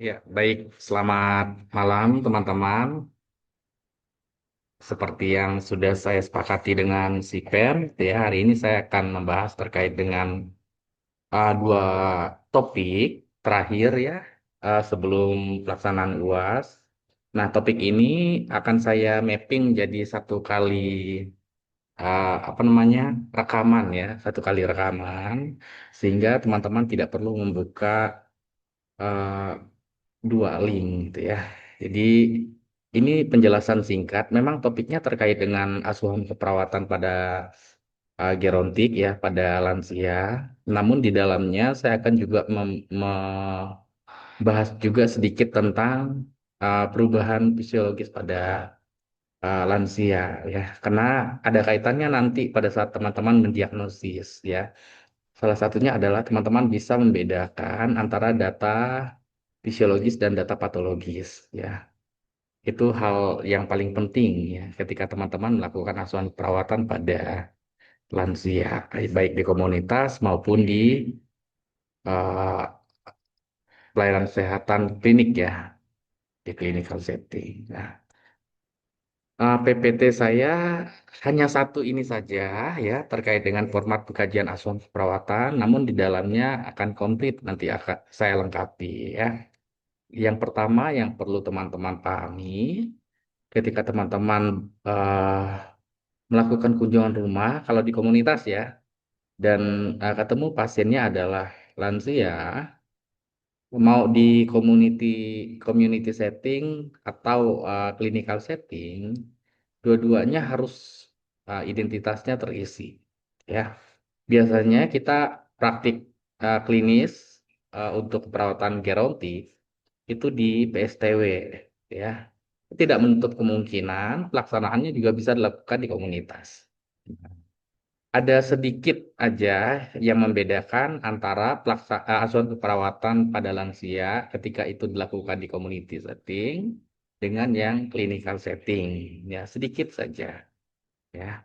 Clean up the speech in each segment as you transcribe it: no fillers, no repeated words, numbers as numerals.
Ya, baik. Selamat malam, teman-teman. Seperti yang sudah saya sepakati dengan si Per, ya, hari ini saya akan membahas terkait dengan dua topik terakhir ya, sebelum pelaksanaan UAS. Nah, topik ini akan saya mapping jadi satu kali apa namanya rekaman ya, satu kali rekaman, sehingga teman-teman tidak perlu membuka eh, dua link gitu ya. Jadi ini penjelasan singkat. Memang topiknya terkait dengan asuhan keperawatan pada gerontik ya, pada lansia. Namun di dalamnya saya akan juga membahas juga sedikit tentang perubahan fisiologis pada lansia ya. Karena ada kaitannya nanti pada saat teman-teman mendiagnosis ya. Salah satunya adalah teman-teman bisa membedakan antara data fisiologis dan data patologis ya. Itu hal yang paling penting ya ketika teman-teman melakukan asuhan perawatan pada lansia, baik di komunitas maupun di eh, pelayanan kesehatan klinik ya, di clinical setting. Nah, PPT saya hanya satu ini saja ya terkait dengan format pengkajian asuhan perawatan, namun di dalamnya akan komplit nanti akan saya lengkapi ya. Yang pertama yang perlu teman-teman pahami ketika teman-teman eh, melakukan kunjungan rumah kalau di komunitas ya dan ketemu pasiennya adalah lansia, mau di community community setting atau clinical setting, dua-duanya harus identitasnya terisi ya. Biasanya kita praktik klinis untuk perawatan gerontik itu di PSTW ya. Tidak menutup kemungkinan pelaksanaannya juga bisa dilakukan di komunitas. Ada sedikit aja yang membedakan antara asuhan keperawatan pada lansia ketika itu dilakukan di community setting dengan yang clinical setting. Ya, sedikit saja. Ya,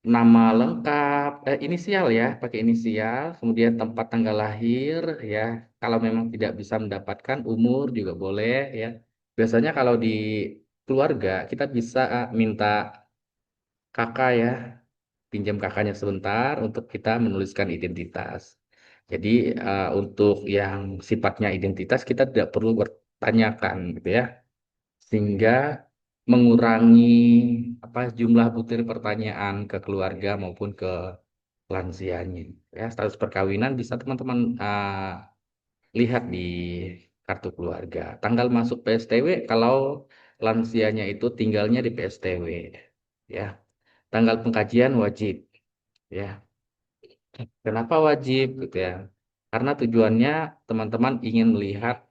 nama lengkap, inisial ya, pakai inisial, kemudian tempat tanggal lahir, ya. Kalau memang tidak bisa mendapatkan umur juga boleh, ya. Biasanya kalau di keluarga kita bisa minta kakak ya, pinjam kakaknya sebentar untuk kita menuliskan identitas. Jadi untuk yang sifatnya identitas kita tidak perlu bertanyakan gitu ya, sehingga mengurangi apa jumlah butir pertanyaan ke keluarga maupun ke lansianya. Ya, status perkawinan bisa teman-teman lihat di kartu keluarga. Tanggal masuk PSTW kalau lansianya itu tinggalnya di PSTW. Ya, tanggal pengkajian wajib. Ya, kenapa wajib gitu ya? Karena tujuannya teman-teman ingin melihat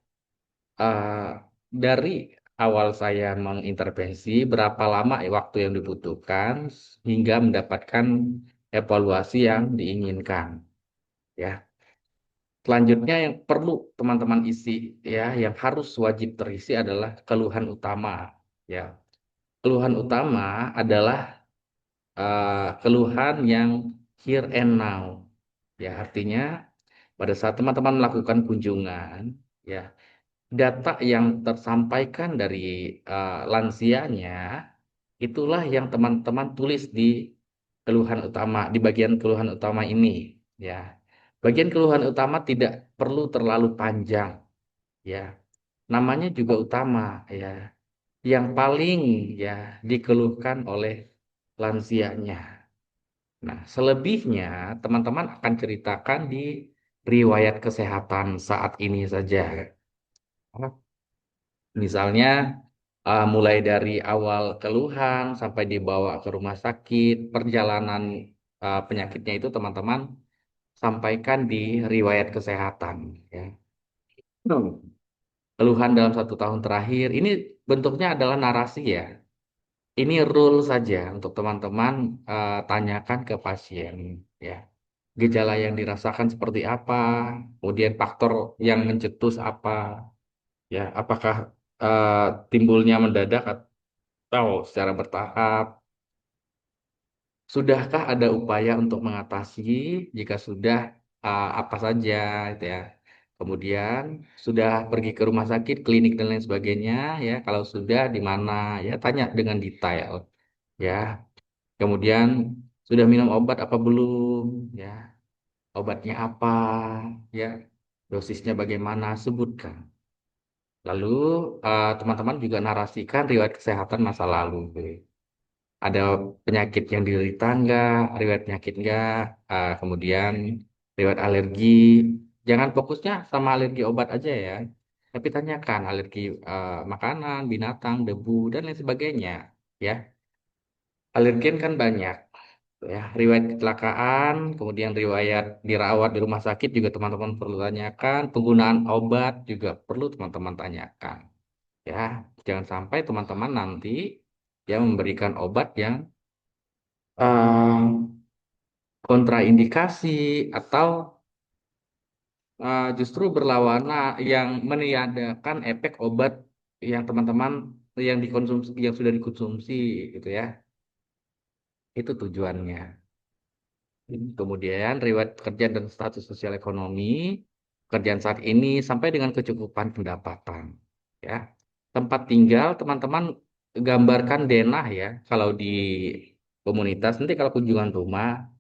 eh, dari awal saya mengintervensi berapa lama waktu yang dibutuhkan hingga mendapatkan evaluasi yang diinginkan. Ya, selanjutnya yang perlu teman-teman isi ya, yang harus wajib terisi adalah keluhan utama. Ya, keluhan utama adalah keluhan yang here and now. Ya, artinya pada saat teman-teman melakukan kunjungan, ya, data yang tersampaikan dari lansianya, itulah yang teman-teman tulis di keluhan utama, di bagian keluhan utama ini. Ya, bagian keluhan utama tidak perlu terlalu panjang. Ya, namanya juga utama. Ya, yang paling ya dikeluhkan oleh lansianya. Nah, selebihnya teman-teman akan ceritakan di riwayat kesehatan saat ini saja. Misalnya, mulai dari awal keluhan sampai dibawa ke rumah sakit, perjalanan penyakitnya itu teman-teman sampaikan di riwayat kesehatan. Ya. Keluhan dalam 1 tahun terakhir, ini bentuknya adalah narasi ya. Ini rule saja untuk teman-teman tanyakan ke pasien. Ya. Gejala yang dirasakan seperti apa, kemudian faktor yang mencetus apa, ya, apakah eh, timbulnya mendadak atau secara bertahap? Sudahkah ada upaya untuk mengatasi? Jika sudah, apa saja, gitu ya. Kemudian sudah pergi ke rumah sakit, klinik dan lain sebagainya, ya. Kalau sudah di mana, ya tanya dengan detail, ya. Kemudian sudah minum obat apa belum, ya. Obatnya apa, ya. Dosisnya bagaimana, sebutkan. Lalu teman-teman juga narasikan riwayat kesehatan masa lalu. Ada penyakit yang diderita enggak, riwayat penyakit enggak, kemudian riwayat alergi. Jangan fokusnya sama alergi obat aja ya, tapi tanyakan alergi makanan, binatang, debu, dan lain sebagainya. Ya, alergen kan banyak. Ya, riwayat kecelakaan, kemudian riwayat dirawat di rumah sakit juga teman-teman perlu tanyakan. Penggunaan obat juga perlu teman-teman tanyakan. Ya, jangan sampai teman-teman nanti ya memberikan obat yang kontraindikasi atau justru berlawanan yang meniadakan efek obat yang teman-teman yang dikonsumsi yang sudah dikonsumsi gitu ya. Itu tujuannya. Kemudian riwayat pekerjaan dan status sosial ekonomi pekerjaan saat ini sampai dengan kecukupan pendapatan ya. Tempat tinggal teman-teman gambarkan denah ya kalau di komunitas nanti kalau kunjungan rumah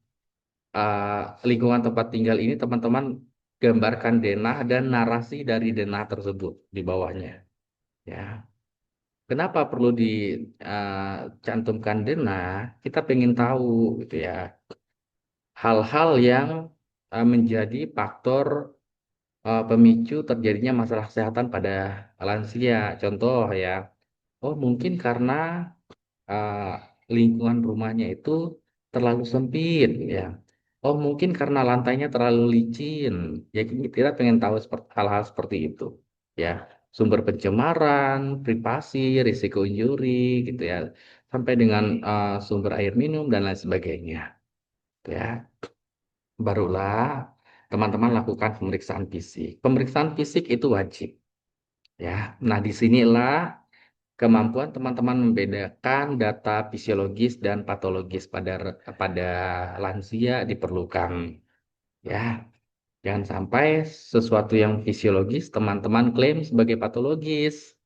lingkungan tempat tinggal ini teman-teman gambarkan denah dan narasi dari denah tersebut di bawahnya. Ya, kenapa perlu dicantumkan denah? Kita pengen tahu gitu ya hal-hal yang menjadi faktor pemicu terjadinya masalah kesehatan pada lansia. Contoh ya, oh mungkin karena uh, lingkungan rumahnya itu terlalu sempit ya. Oh mungkin karena lantainya terlalu licin. Ya kita pengen tahu hal-hal seperti itu. Ya sumber pencemaran, privasi, risiko injuri gitu ya. Sampai dengan sumber air minum dan lain sebagainya. Gitu ya. Barulah teman-teman lakukan pemeriksaan fisik. Pemeriksaan fisik itu wajib. Ya, nah disinilah kemampuan teman-teman membedakan data fisiologis dan patologis pada lansia diperlukan. Ya, jangan sampai sesuatu yang fisiologis teman-teman klaim sebagai patologis.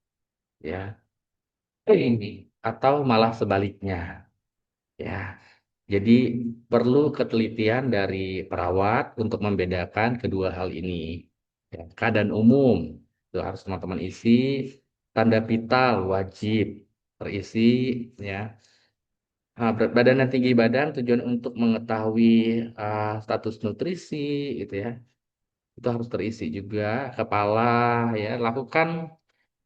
Ya, ini atau malah sebaliknya. Ya, jadi perlu ketelitian dari perawat untuk membedakan kedua hal ini. Ya, keadaan umum itu harus teman-teman isi. Tanda vital wajib terisi ya. Berat badan dan tinggi badan tujuan untuk mengetahui status nutrisi gitu ya. Itu harus terisi juga. Kepala ya, lakukan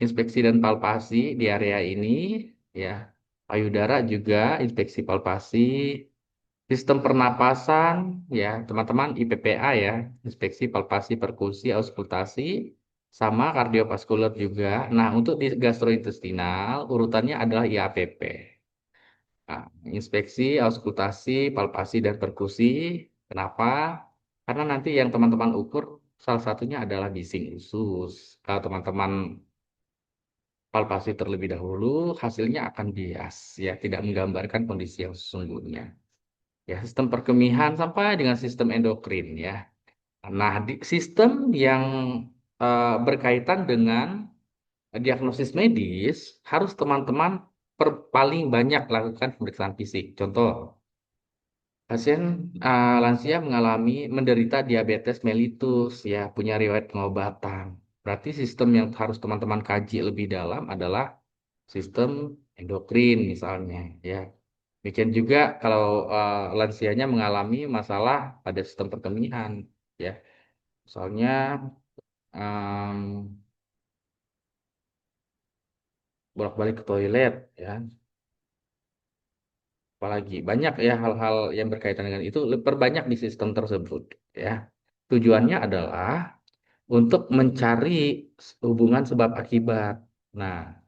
inspeksi dan palpasi di area ini ya. Payudara juga inspeksi palpasi. Sistem pernapasan ya, teman-teman IPPA ya, inspeksi palpasi perkusi auskultasi sama kardiovaskuler juga. Nah, untuk di gastrointestinal urutannya adalah IAPP. Nah, inspeksi, auskultasi, palpasi dan perkusi. Kenapa? Karena nanti yang teman-teman ukur salah satunya adalah bising usus. Kalau teman-teman palpasi terlebih dahulu, hasilnya akan bias ya, tidak menggambarkan kondisi yang sesungguhnya. Ya, sistem perkemihan sampai dengan sistem endokrin ya. Nah, di sistem yang berkaitan dengan diagnosis medis harus teman-teman paling banyak lakukan pemeriksaan fisik. Contoh, pasien lansia menderita diabetes mellitus ya, punya riwayat pengobatan. Berarti sistem yang harus teman-teman kaji lebih dalam adalah sistem endokrin misalnya ya. Demikian juga kalau lansianya mengalami masalah pada sistem perkemihan, ya, soalnya em, bolak-balik ke toilet, ya, apalagi banyak ya hal-hal yang berkaitan dengan itu, perbanyak di sistem tersebut, ya. Tujuannya adalah untuk mencari hubungan sebab akibat. Nah,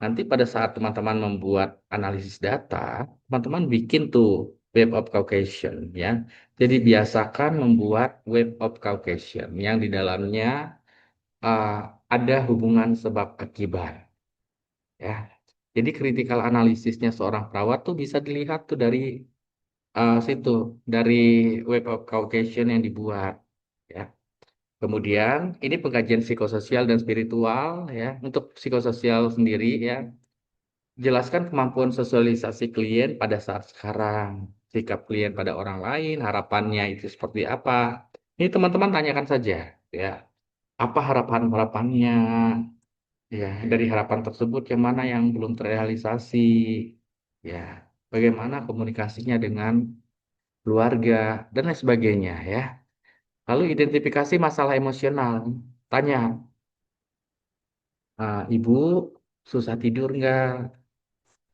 nanti pada saat teman-teman membuat analisis data, teman-teman bikin tuh web of Caucasian ya. Jadi biasakan membuat web of Caucasian yang di dalamnya uh, ada hubungan sebab akibat ya. Jadi critical analisisnya seorang perawat tuh bisa dilihat tuh dari situ, dari web of Caucasian yang dibuat ya. Kemudian ini pengkajian psikososial dan spiritual ya. Untuk psikososial sendiri ya, jelaskan kemampuan sosialisasi klien pada saat sekarang, sikap klien pada orang lain, harapannya itu seperti apa. Ini teman-teman tanyakan saja ya. Apa harapan-harapannya? Ya, dari harapan tersebut yang mana yang belum terrealisasi? Ya, bagaimana komunikasinya dengan keluarga dan lain sebagainya ya. Lalu identifikasi masalah emosional. Tanya, ibu susah tidur nggak?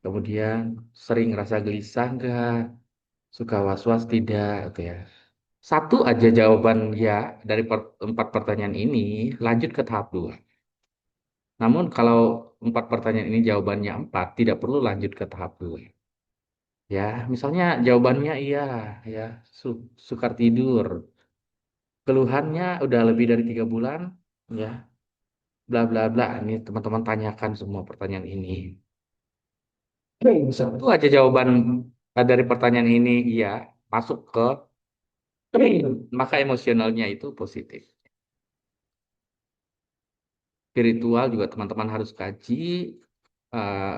Kemudian sering rasa gelisah nggak? Suka was-was tidak? Gitu ya. Satu aja jawaban ya dari empat pertanyaan ini, lanjut ke tahap dua. Namun kalau empat pertanyaan ini jawabannya empat, tidak perlu lanjut ke tahap dua. Ya, misalnya jawabannya iya, ya, sukar tidur. Keluhannya udah lebih dari 3 bulan, ya, bla bla bla. Ini teman-teman tanyakan semua pertanyaan ini. Satu aja jawaban dari pertanyaan ini iya, masuk ke maka emosionalnya itu positif. Spiritual juga teman-teman harus kaji,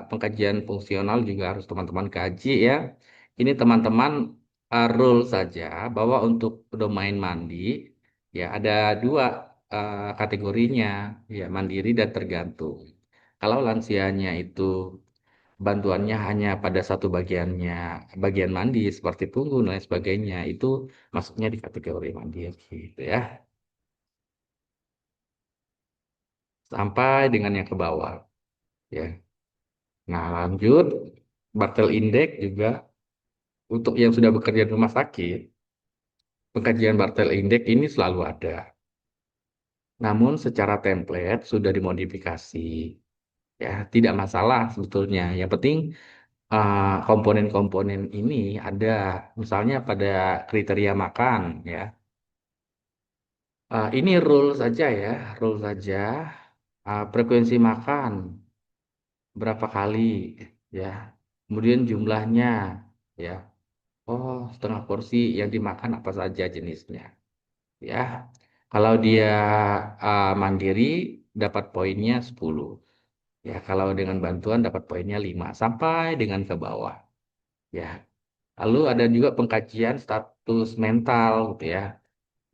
pengkajian fungsional juga harus teman-teman kaji ya. Ini teman-teman rule saja bahwa untuk domain mandi ya ada dua kategorinya ya mandiri dan tergantung. Kalau lansianya itu bantuannya hanya pada satu bagiannya, bagian mandi seperti punggung dan lain sebagainya, itu masuknya di kategori mandiri gitu ya. Sampai dengan yang ke bawah ya. Nah, lanjut Bartel Index juga untuk yang sudah bekerja di rumah sakit, pengkajian Bartel Index ini selalu ada. Namun secara template sudah dimodifikasi. Ya, tidak masalah sebetulnya. Yang penting komponen-komponen ini ada, misalnya pada kriteria makan, ya. Ini rule saja ya, rule saja. Frekuensi makan berapa kali, ya. Kemudian jumlahnya, ya. Oh, setengah porsi yang dimakan apa saja jenisnya, ya. Kalau dia mandiri dapat poinnya 10. Ya, kalau dengan bantuan dapat poinnya 5 sampai dengan ke bawah. Ya. Lalu ada juga pengkajian status mental gitu ya.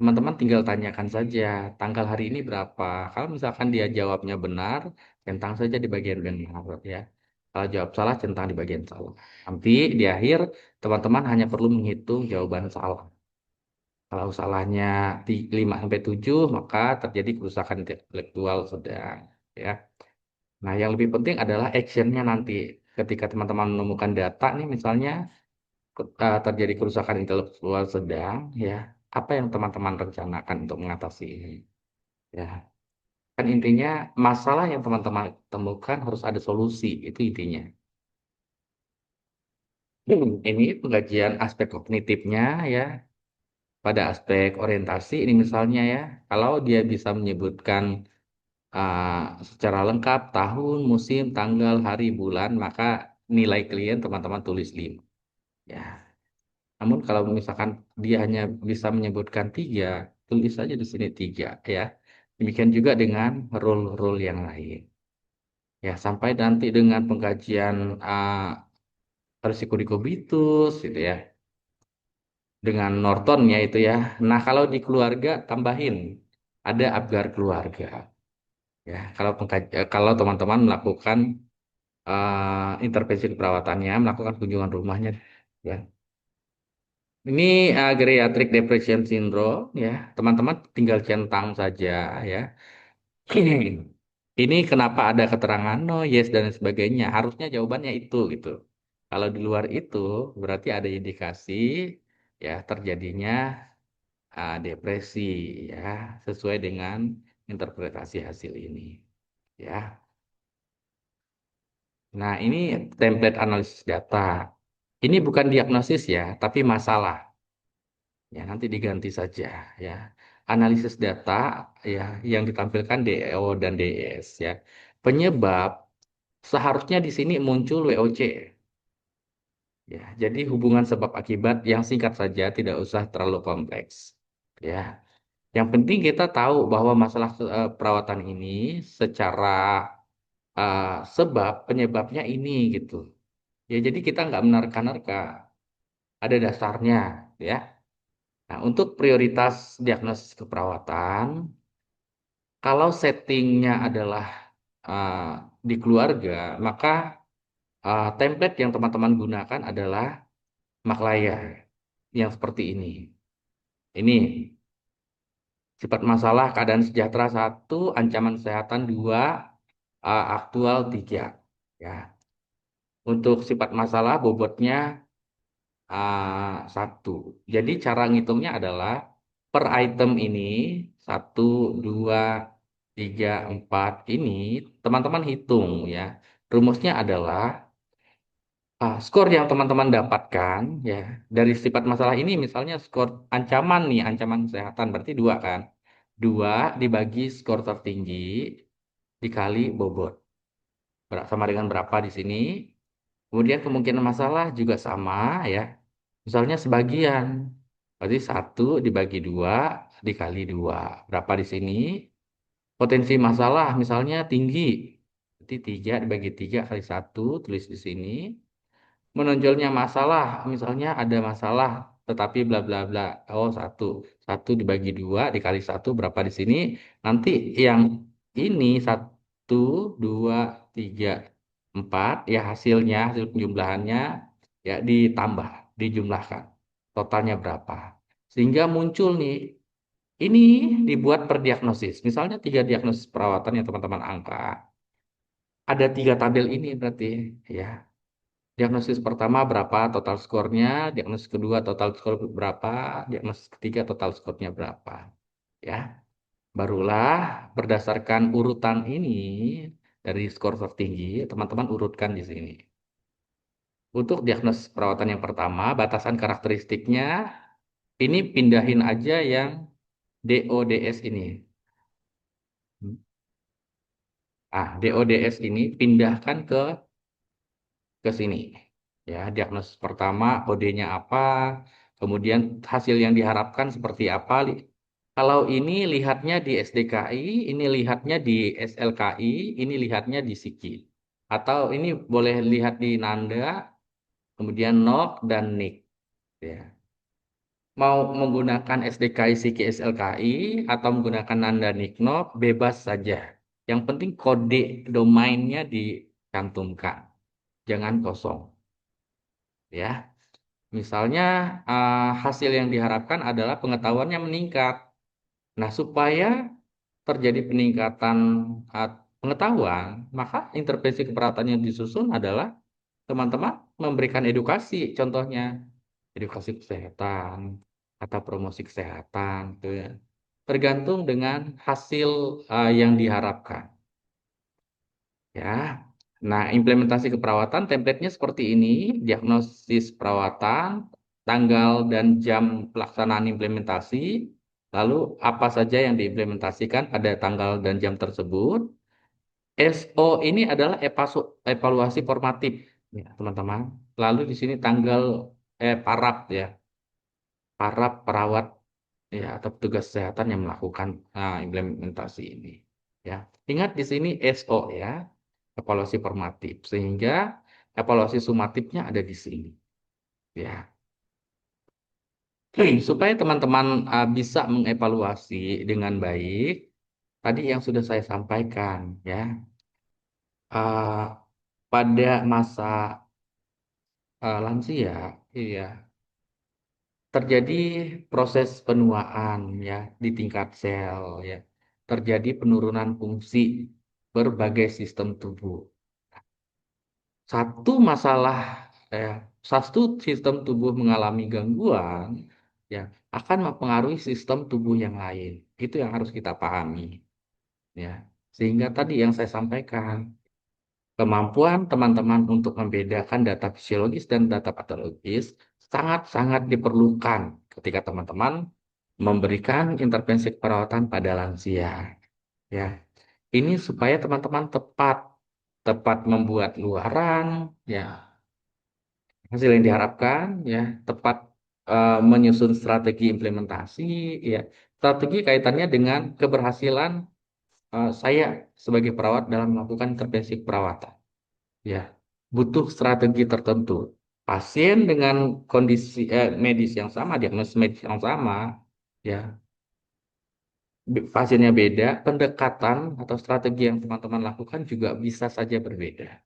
Teman-teman tinggal tanyakan saja tanggal hari ini berapa. Kalau misalkan dia jawabnya benar, centang saja di bagian benar ya. Kalau jawab salah, centang di bagian salah. Nanti di akhir teman-teman hanya perlu menghitung jawaban salah. Kalau salahnya 5 sampai 7, maka terjadi kerusakan intelektual sedang ya. Nah, yang lebih penting adalah actionnya nanti. Ketika teman-teman menemukan data nih misalnya terjadi kerusakan intelektual sedang ya, apa yang teman-teman rencanakan untuk mengatasi ini ya. Kan intinya masalah yang teman-teman temukan harus ada solusi, itu intinya. Ini pengkajian aspek kognitifnya ya, pada aspek orientasi ini misalnya ya, kalau dia bisa menyebutkan secara lengkap tahun, musim, tanggal, hari, bulan, maka nilai klien teman-teman tulis 5. Ya. Namun kalau misalkan dia hanya bisa menyebutkan 3, tulis saja di sini 3 ya. Demikian juga dengan rule-rule yang lain. Ya, sampai nanti dengan pengkajian risiko dikobitus gitu ya. Dengan Norton ya itu ya. Nah, kalau di keluarga tambahin ada Apgar keluarga. Ya, kalau teman-teman melakukan intervensi perawatannya, melakukan kunjungan rumahnya, ya. Ini geriatric depression syndrome, ya. Teman-teman tinggal centang saja, ya. Ini kenapa ada keterangan no, yes dan sebagainya. Harusnya jawabannya itu, gitu. Kalau di luar itu, berarti ada indikasi, ya, terjadinya depresi, ya, sesuai dengan interpretasi hasil ini, ya. Nah, ini template analisis data. Ini bukan diagnosis ya, tapi masalah. Ya, nanti diganti saja ya. Analisis data ya yang ditampilkan DEO dan DES ya. Penyebab seharusnya di sini muncul WOC ya. Jadi hubungan sebab akibat yang singkat saja, tidak usah terlalu kompleks ya. Yang penting kita tahu bahwa masalah perawatan ini secara sebab penyebabnya ini gitu. Ya, jadi kita nggak menerka-nerka, ada dasarnya, ya. Nah, untuk prioritas diagnosis keperawatan, kalau settingnya adalah uh, di keluarga, maka template yang teman-teman gunakan adalah Maklaya yang seperti ini. Ini sifat masalah keadaan sejahtera satu, ancaman kesehatan dua, aktual tiga. Ya, untuk sifat masalah bobotnya satu. Jadi cara ngitungnya adalah per item ini satu, dua, tiga, empat ini teman-teman hitung ya. Rumusnya adalah skor yang teman-teman dapatkan ya dari sifat masalah ini misalnya skor ancaman nih, ancaman kesehatan berarti dua kan. Dua dibagi skor tertinggi dikali bobot. Sama dengan berapa di sini. Kemudian kemungkinan masalah juga sama ya. Misalnya sebagian. Berarti satu dibagi dua dikali dua. Berapa di sini? Potensi masalah misalnya tinggi. Berarti tiga dibagi tiga kali satu. Tulis di sini. Menonjolnya masalah. Misalnya ada masalah. Tetapi bla bla bla. Oh satu. Satu dibagi dua dikali satu. Berapa di sini? Nanti yang ini satu, dua, tiga, empat. Ya hasilnya, hasil penjumlahannya ya ditambah, dijumlahkan. Totalnya berapa? Sehingga muncul nih, ini dibuat per diagnosis. Misalnya tiga diagnosis perawatan yang teman-teman angkat. Ada tiga tabel ini berarti ya. Diagnosis pertama berapa total skornya, diagnosis kedua total skor berapa, diagnosis ketiga total skornya berapa. Ya, barulah berdasarkan urutan ini dari skor tertinggi, teman-teman urutkan di sini. Untuk diagnosis perawatan yang pertama, batasan karakteristiknya ini pindahin aja yang DODS ini. DODS ini pindahkan ke sini. Ya, diagnosis pertama OD-nya apa, kemudian hasil yang diharapkan seperti apa. Kalau ini lihatnya di SDKI, ini lihatnya di SLKI, ini lihatnya di Siki. Atau ini boleh lihat di Nanda, kemudian NOK dan NIK. Ya. Mau menggunakan SDKI, Siki, SLKI, atau menggunakan Nanda Nikno, bebas saja. Yang penting kode domainnya dicantumkan, jangan kosong. Ya, misalnya hasil yang diharapkan adalah pengetahuannya meningkat. Nah, supaya terjadi peningkatan uh, pengetahuan, maka intervensi keperawatan yang disusun adalah teman-teman memberikan edukasi, contohnya edukasi kesehatan atau promosi kesehatan, gitu ya. Tergantung dengan hasil yang diharapkan. Ya, nah implementasi keperawatan template-nya seperti ini, diagnosis perawatan, tanggal dan jam pelaksanaan implementasi, lalu apa saja yang diimplementasikan pada tanggal dan jam tersebut. SO ini adalah evaluasi formatif, ya teman-teman. Lalu di sini tanggal parap ya, parap perawat ya atau petugas kesehatan yang melakukan implementasi ini. Ya, ingat di sini SO ya, evaluasi formatif, sehingga evaluasi sumatifnya ada di sini. Ya, supaya teman-teman bisa mengevaluasi dengan baik, tadi yang sudah saya sampaikan ya, uh, pada masa lansia, iya, terjadi proses penuaan ya di tingkat sel ya, terjadi penurunan fungsi berbagai sistem tubuh. Satu masalah ya, satu sistem tubuh mengalami gangguan ya akan mempengaruhi sistem tubuh yang lain. Itu yang harus kita pahami ya. Sehingga tadi yang saya sampaikan, kemampuan teman-teman untuk membedakan data fisiologis dan data patologis sangat-sangat diperlukan ketika teman-teman memberikan intervensi perawatan pada lansia. Ya, ini supaya teman-teman tepat tepat membuat luaran, ya hasil yang diharapkan, ya tepat menyusun strategi implementasi, ya Strategi kaitannya dengan keberhasilan saya sebagai perawat dalam melakukan intervensi keperawatan. Ya, butuh strategi tertentu. Pasien dengan kondisi medis yang sama, diagnosis medis yang sama, ya, pasiennya beda, pendekatan atau strategi yang teman-teman lakukan juga bisa saja berbeda.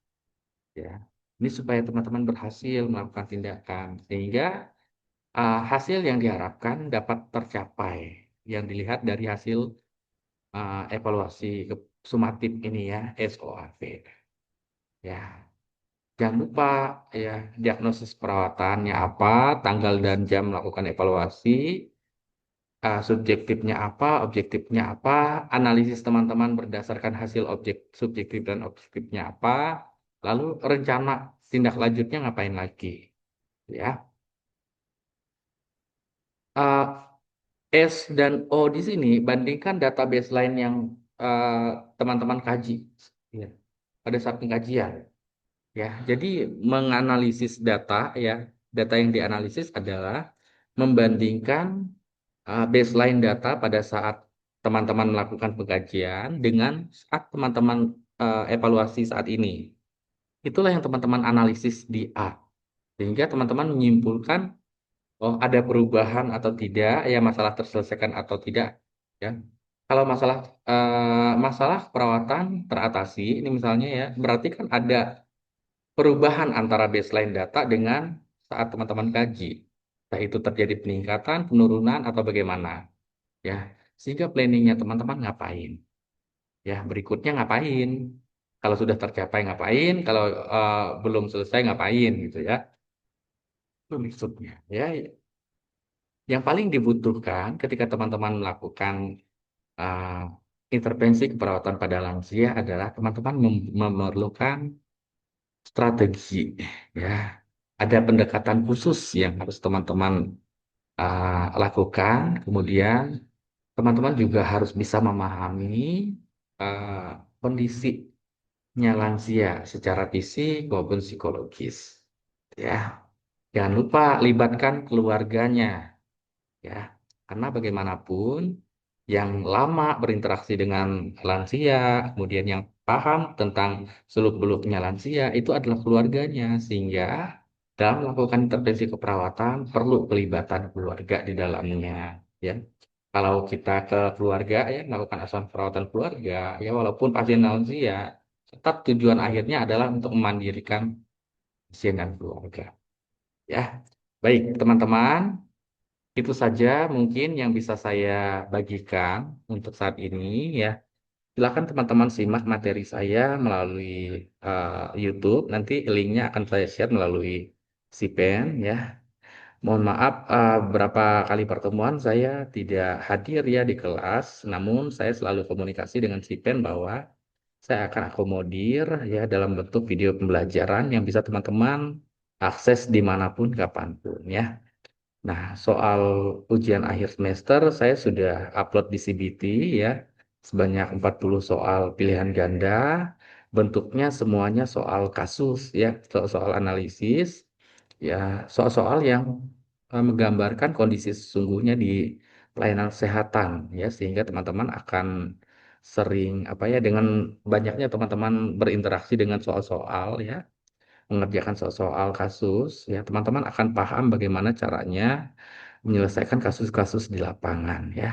Ya, ini supaya teman-teman berhasil melakukan tindakan sehingga hasil yang diharapkan dapat tercapai. Yang dilihat dari hasil evaluasi sumatif ini ya, SOAP. Ya, jangan lupa ya, diagnosis perawatannya apa, tanggal dan jam melakukan evaluasi, subjektifnya apa, objektifnya apa, analisis teman-teman berdasarkan hasil subjektif dan objektifnya apa, lalu rencana tindak lanjutnya ngapain lagi, ya. S dan O di sini bandingkan data baseline yang eh, teman-teman kaji, ya, pada saat pengkajian. Ya, jadi menganalisis data ya, data yang dianalisis adalah membandingkan baseline data pada saat teman-teman melakukan pengkajian dengan saat teman-teman evaluasi saat ini. Itulah yang teman-teman analisis di A. Sehingga teman-teman menyimpulkan, oh ada perubahan atau tidak, ya masalah terselesaikan atau tidak. Ya, kalau masalah perawatan teratasi, ini misalnya ya, berarti kan ada perubahan antara baseline data dengan saat teman-teman kaji. Entah itu terjadi peningkatan, penurunan, atau bagaimana. Ya, sehingga planningnya teman-teman ngapain. Ya, berikutnya ngapain. Kalau sudah tercapai ngapain, kalau belum selesai ngapain gitu ya. Itu maksudnya. Ya, yang paling dibutuhkan ketika teman-teman melakukan uh, intervensi keperawatan pada lansia adalah teman-teman memerlukan strategi. Ya, ada pendekatan khusus yang harus teman-teman lakukan. Kemudian teman-teman juga harus bisa memahami uh, kondisinya lansia secara fisik maupun psikologis. Ya, jangan lupa libatkan keluarganya. Ya, karena bagaimanapun yang lama berinteraksi dengan lansia, kemudian yang paham tentang seluk-beluknya lansia itu adalah keluarganya, sehingga dalam melakukan intervensi keperawatan perlu pelibatan keluarga di dalamnya. Ya, kalau kita ke keluarga ya melakukan asuhan perawatan keluarga, ya walaupun pasien lansia, tetap tujuan akhirnya adalah untuk memandirikan pasien dan keluarga. Ya, baik teman-teman. Itu saja mungkin yang bisa saya bagikan untuk saat ini ya. Silakan teman-teman simak materi saya melalui YouTube. Nanti linknya akan saya share melalui Sipen ya. Mohon maaf beberapa kali pertemuan saya tidak hadir ya di kelas. Namun saya selalu komunikasi dengan Sipen bahwa saya akan akomodir ya dalam bentuk video pembelajaran yang bisa teman-teman akses dimanapun kapanpun ya. Nah, soal ujian akhir semester saya sudah upload di CBT ya, sebanyak 40 soal pilihan ganda, bentuknya semuanya soal kasus ya, soal analisis, ya, soal-soal yang menggambarkan kondisi sesungguhnya di pelayanan kesehatan ya, sehingga teman-teman akan sering apa ya dengan banyaknya teman-teman berinteraksi dengan soal-soal ya, mengerjakan soal-soal kasus ya, teman-teman akan paham bagaimana caranya menyelesaikan kasus-kasus di lapangan ya.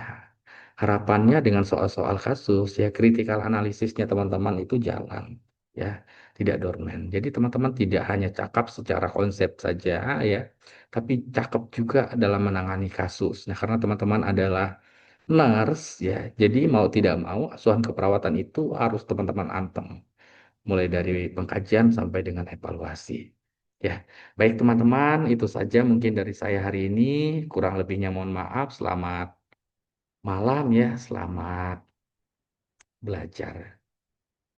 Harapannya dengan soal-soal kasus ya kritikal analisisnya teman-teman itu jalan ya, tidak dorman. Jadi teman-teman tidak hanya cakap secara konsep saja ya, tapi cakap juga dalam menangani kasus. Nah, karena teman-teman adalah nurse ya, jadi mau tidak mau asuhan keperawatan itu harus teman-teman antem mulai dari pengkajian sampai dengan evaluasi. Ya, baik teman-teman, itu saja mungkin dari saya hari ini. Kurang lebihnya mohon maaf. Selamat malam ya, selamat belajar.